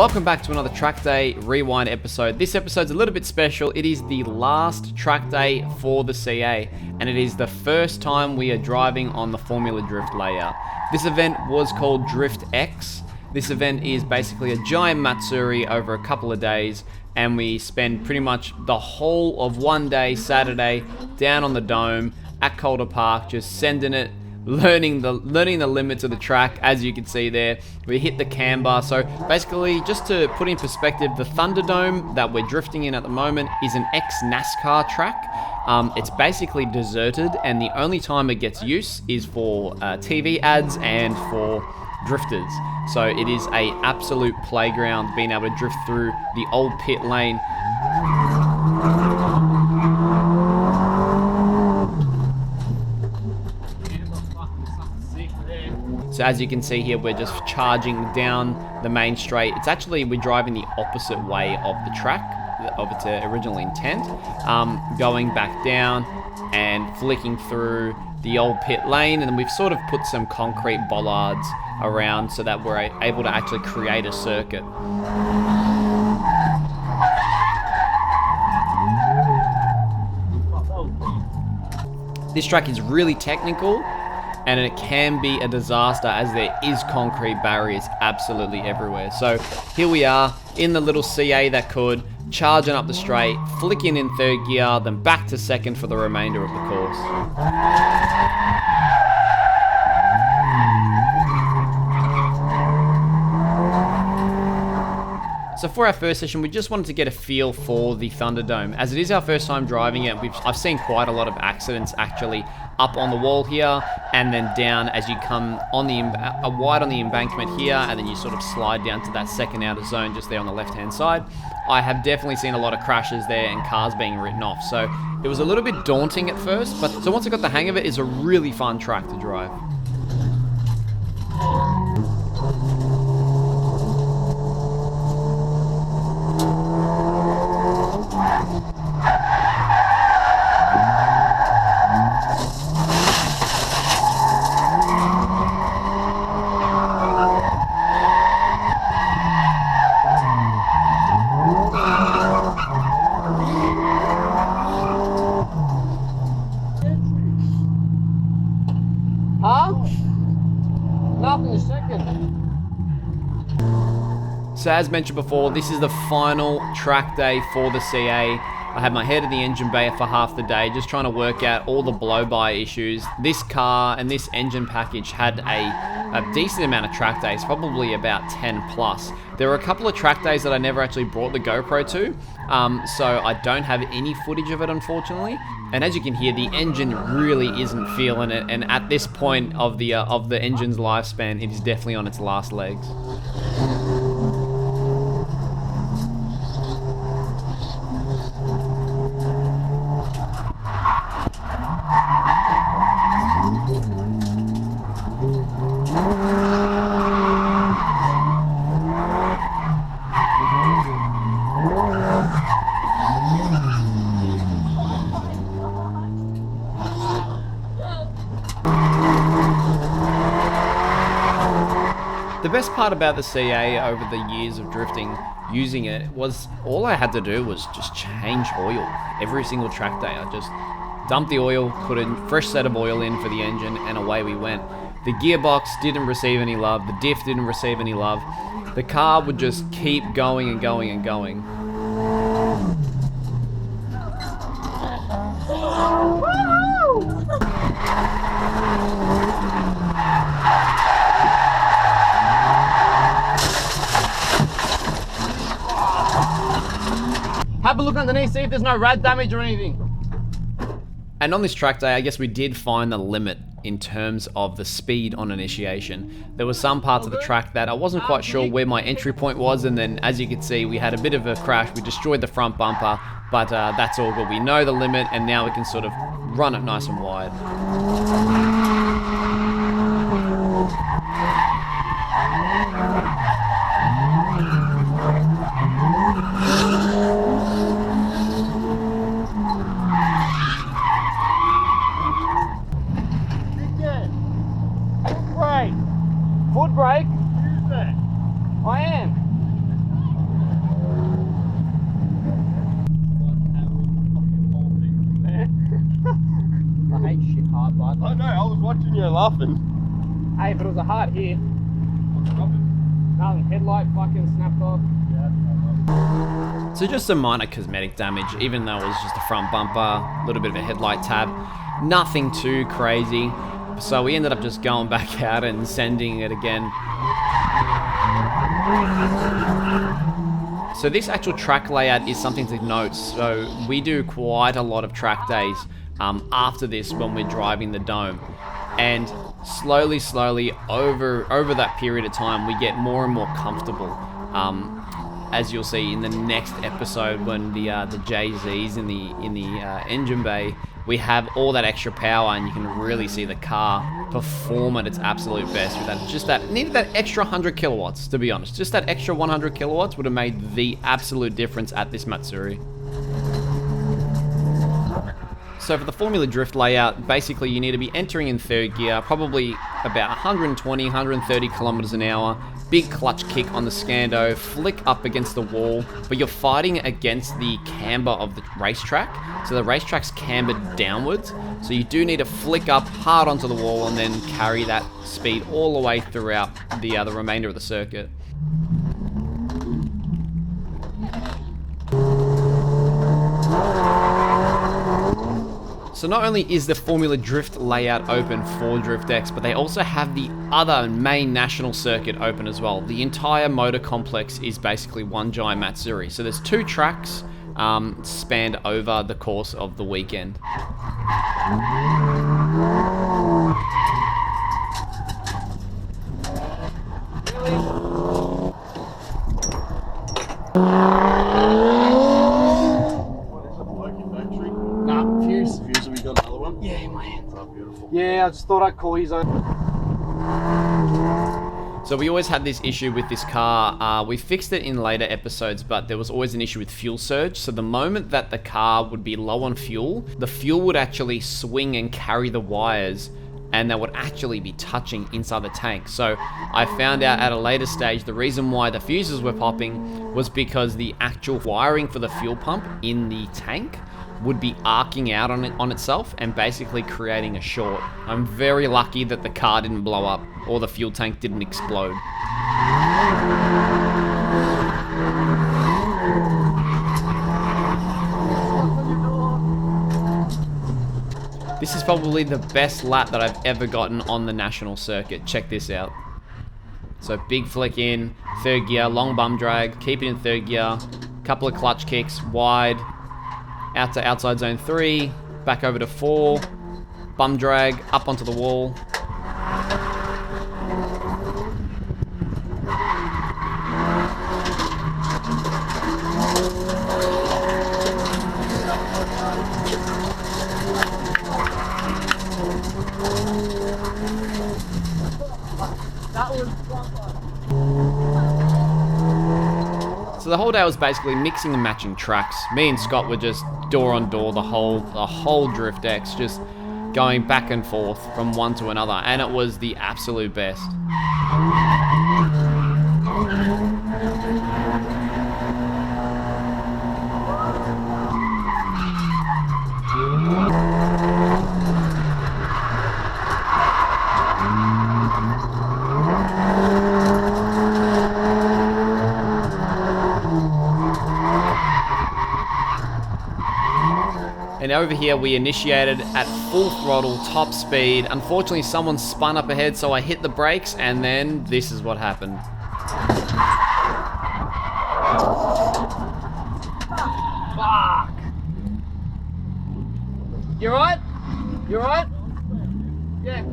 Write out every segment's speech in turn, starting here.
Welcome back to another Track Day Rewind episode. This episode's a little bit special. It is the last track day for the CA, and it is the first time we are driving on the Formula Drift layout. This event was called Drift X. This event is basically a giant matsuri over a couple of days, and we spend pretty much the whole of one day, Saturday, down on the dome at Calder Park, just sending it, learning the limits of the track. As you can see there, we hit the camber. So basically, just to put in perspective, the Thunderdome that we're drifting in at the moment is an ex-NASCAR track. It's basically deserted, and the only time it gets use is for TV ads and for drifters. So it is a absolute playground, being able to drift through the old pit lane. So as you can see here, we're just charging down the main straight. It's actually, we're driving the opposite way of the track, of its original intent, going back down and flicking through the old pit lane, and then we've sort of put some concrete bollards around so that we're able to actually create a circuit. This track is really technical, and it can be a disaster as there is concrete barriers absolutely everywhere. So here we are in the little CA that could, charging up the straight, flicking in third gear, then back to second for the remainder of the course. So for our first session, we just wanted to get a feel for the Thunderdome. As it is our first time driving it, I've seen quite a lot of accidents actually up on the wall here, and then down as you come on the wide on the embankment here, and then you sort of slide down to that second outer zone just there on the left-hand side. I have definitely seen a lot of crashes there and cars being written off. So it was a little bit daunting at first, but so once I got the hang of it, it's a really fun track to drive. So as mentioned before, this is the final track day for the CA. I had my head in the engine bay for half the day, just trying to work out all the blow-by issues. This car and this engine package had a decent amount of track days, probably about 10 plus. There were a couple of track days that I never actually brought the GoPro to, so I don't have any footage of it, unfortunately. And as you can hear, the engine really isn't feeling it, and at this point of the engine's lifespan, it is definitely on its last legs. The best part about the CA over the years of drifting using it was all I had to do was just change oil every single track day. I just dumped the oil, put a fresh set of oil in for the engine, and away we went. The gearbox didn't receive any love, the diff didn't receive any love. The car would just keep going and going and going. Have a look underneath, see if there's no rad damage or anything. And on this track day, I guess we did find the limit in terms of the speed on initiation. There were some parts of the track that I wasn't quite sure where my entry point was, and then as you can see, we had a bit of a crash. We destroyed the front bumper, but that's all good. We know the limit, and now we can sort of run it nice and wide. Foot brake. I am. hard part. I know, I was watching you laughing. Hey, but it was a hard hit. Nothing, headlight fucking snapped off. So just some minor cosmetic damage, even though it was just a front bumper, a little bit of a headlight tab, nothing too crazy. So we ended up just going back out and sending it again. So this actual track layout is something to note. So we do quite a lot of track days after this when we're driving the dome. And slowly over that period of time, we get more and more comfortable. As you'll see in the next episode, when the JZ's in the engine bay, we have all that extra power, and you can really see the car perform at its absolute best with that. Just that needed that extra 100 kilowatts, to be honest. Just that extra 100 kilowatts would have made the absolute difference at this Matsuri. So for the Formula Drift layout, basically you need to be entering in third gear, probably about 120, 130 kilometers an hour. Big clutch kick on the Scando, flick up against the wall, but you're fighting against the camber of the racetrack. So the racetrack's cambered downwards, so you do need to flick up hard onto the wall and then carry that speed all the way throughout the remainder of the circuit. So not only is the Formula Drift layout open for DriftX, but they also have the other main national circuit open as well. The entire motor complex is basically one giant Matsuri. So there's 2 tracks spanned over the course of the weekend. Nah, fuse. Fuse, have we got another one? Yeah, man. Oh, beautiful. Yeah, I just thought I'd call his own. So we always had this issue with this car. We fixed it in later episodes, but there was always an issue with fuel surge. So the moment that the car would be low on fuel, the fuel would actually swing and carry the wires, and they would actually be touching inside the tank. So I found out at a later stage the reason why the fuses were popping was because the actual wiring for the fuel pump in the tank would be arcing out on itself and basically creating a short. I'm very lucky that the car didn't blow up or the fuel tank didn't explode. This is probably the best lap that I've ever gotten on the national circuit. Check this out. So big flick in, third gear, long bum drag, keep it in third gear, couple of clutch kicks, wide, out to outside zone 3, back over to 4, bum drag, up onto the wall. So the whole day was basically mixing and matching tracks. Me and Scott were just door on door the whole DriftX, just going back and forth from one to another, and it was the absolute best. And over here we initiated at full throttle, top speed. Unfortunately someone spun up ahead, so I hit the brakes, and then this is what happened. Fuck! You alright? You alright? Yeah.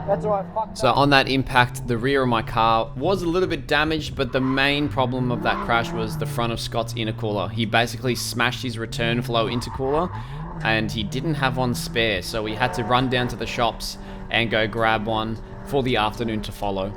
That's alright, fuck. So on that impact, the rear of my car was a little bit damaged, but the main problem of that crash was the front of Scott's intercooler. He basically smashed his return flow intercooler, and he didn't have one spare, so we had to run down to the shops and go grab one for the afternoon to follow.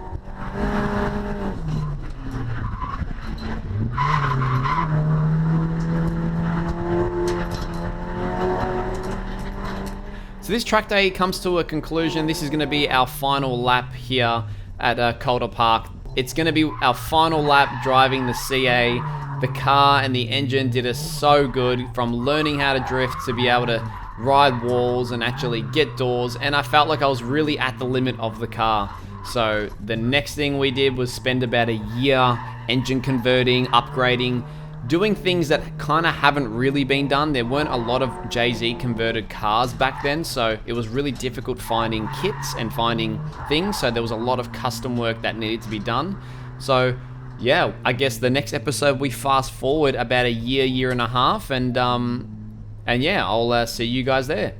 So this track day comes to a conclusion. This is going to be our final lap here at Calder Park. It's going to be our final lap driving the CA. The car and the engine did us so good, from learning how to drift to be able to ride walls and actually get doors, and I felt like I was really at the limit of the car. So the next thing we did was spend about a year engine converting, upgrading, doing things that kind of haven't really been done. There weren't a lot of JZ converted cars back then, so it was really difficult finding kits and finding things, so there was a lot of custom work that needed to be done. So yeah, I guess the next episode we fast forward about a year and a half, and yeah, I'll see you guys there.